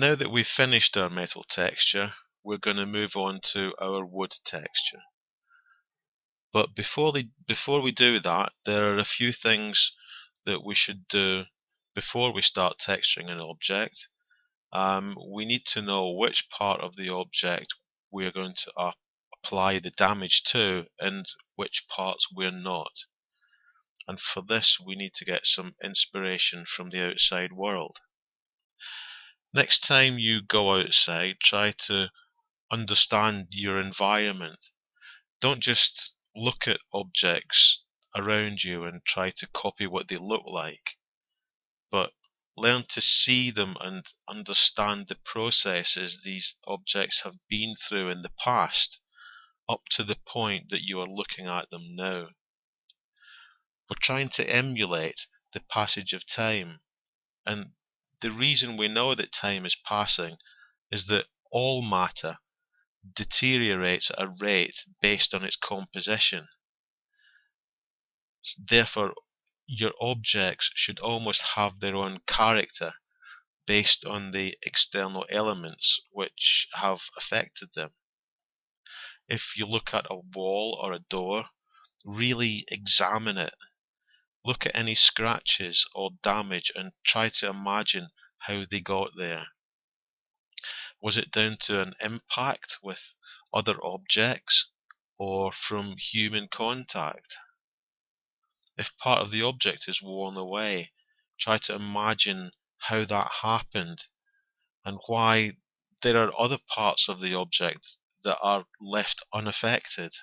Now that we've finished our metal texture, we're going to move on to our wood texture. But before we do that, there are a few things that we should do before we start texturing an object. We need to know which part of the object we're going to apply the damage to and which parts we're not. And for this, we need to get some inspiration from the outside world. Next time you go outside, try to understand your environment. Don't just look at objects around you and try to copy what they look like, but learn to see them and understand the processes these objects have been through in the past, up to the point that you are looking at them now. We're trying to emulate the passage of time, and the reason we know that time is passing is that all matter deteriorates at a rate based on its composition. Therefore, your objects should almost have their own character based on the external elements which have affected them. If you look at a wall or a door, really examine it. Look at any scratches or damage and try to imagine how they got there. Was it down to an impact with other objects or from human contact? If part of the object is worn away, try to imagine how that happened and why there are other parts of the object that are left unaffected.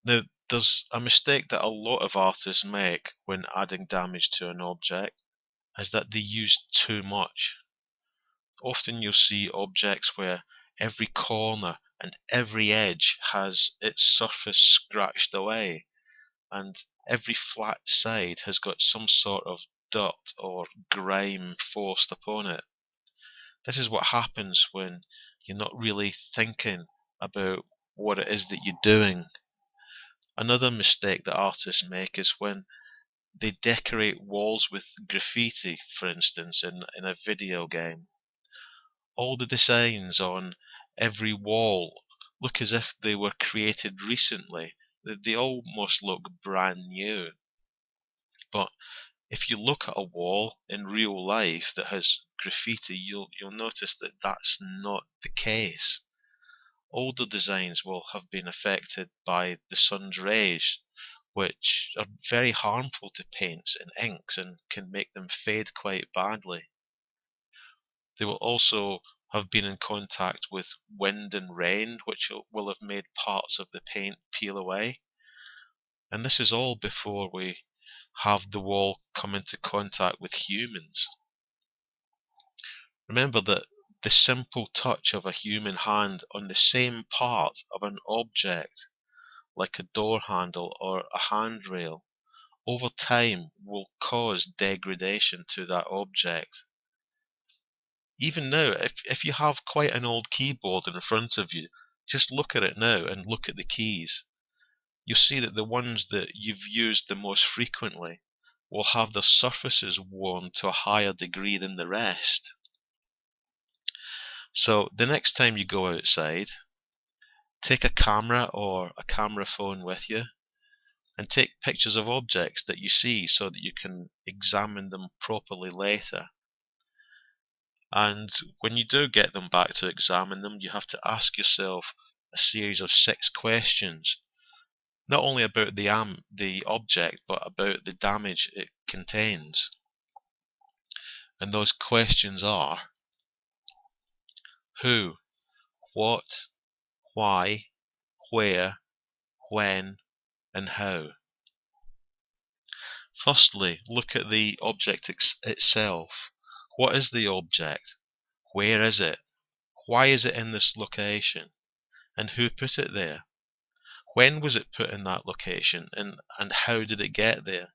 Now, there's a mistake that a lot of artists make when adding damage to an object, is that they use too much. Often you'll see objects where every corner and every edge has its surface scratched away, and every flat side has got some sort of dirt or grime forced upon it. This is what happens when you're not really thinking about what it is that you're doing. Another mistake that artists make is when they decorate walls with graffiti, for instance, in a video game. All the designs on every wall look as if they were created recently. They almost look brand new. But if you look at a wall in real life that has graffiti, you'll notice that that's not the case. Older designs will have been affected by the sun's rays, which are very harmful to paints and inks and can make them fade quite badly. They will also have been in contact with wind and rain, which will have made parts of the paint peel away. And this is all before we have the wall come into contact with humans. Remember that the simple touch of a human hand on the same part of an object, like a door handle or a handrail, over time will cause degradation to that object. Even now, if you have quite an old keyboard in front of you, just look at it now and look at the keys. You'll see that the ones that you've used the most frequently will have their surfaces worn to a higher degree than the rest. So the next time you go outside, take a camera or a camera phone with you and take pictures of objects that you see so that you can examine them properly later. And when you do get them back to examine them, you have to ask yourself a series of 6 questions, not only about the object, but about the damage it contains. And those questions are: who, what, why, where, when, and how. Firstly, look at the object itself. What is the object? Where is it? Why is it in this location? And who put it there? When was it put in that location, and how did it get there?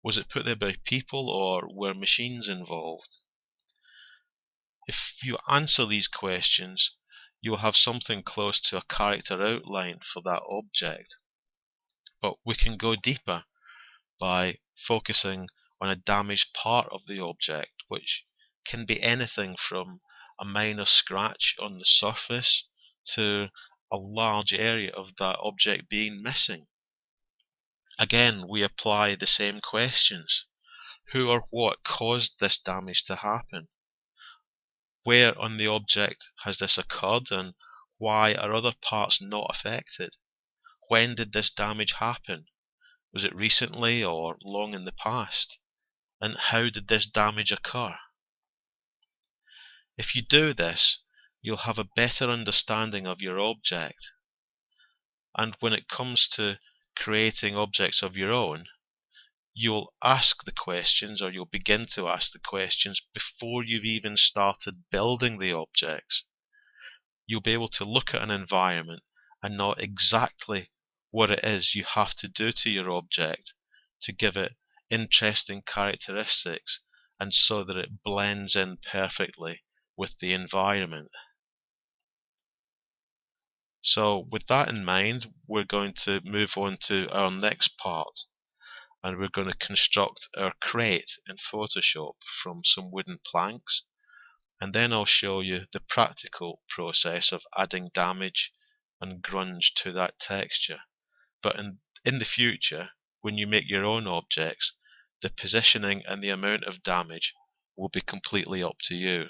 Was it put there by people, or were machines involved? If you answer these questions, you will have something close to a character outline for that object. But we can go deeper by focusing on a damaged part of the object, which can be anything from a minor scratch on the surface to a large area of that object being missing. Again, we apply the same questions. Who or what caused this damage to happen? Where on the object has this occurred, and why are other parts not affected? When did this damage happen? Was it recently or long in the past? And how did this damage occur? If you do this, you'll have a better understanding of your object. And when it comes to creating objects of your own, you'll ask the questions, or you'll begin to ask the questions before you've even started building the objects. You'll be able to look at an environment and know exactly what it is you have to do to your object to give it interesting characteristics and so that it blends in perfectly with the environment. So with that in mind, we're going to move on to our next part, and we're going to construct our crate in Photoshop from some wooden planks, and then I'll show you the practical process of adding damage and grunge to that texture. But in the future, when you make your own objects, the positioning and the amount of damage will be completely up to you.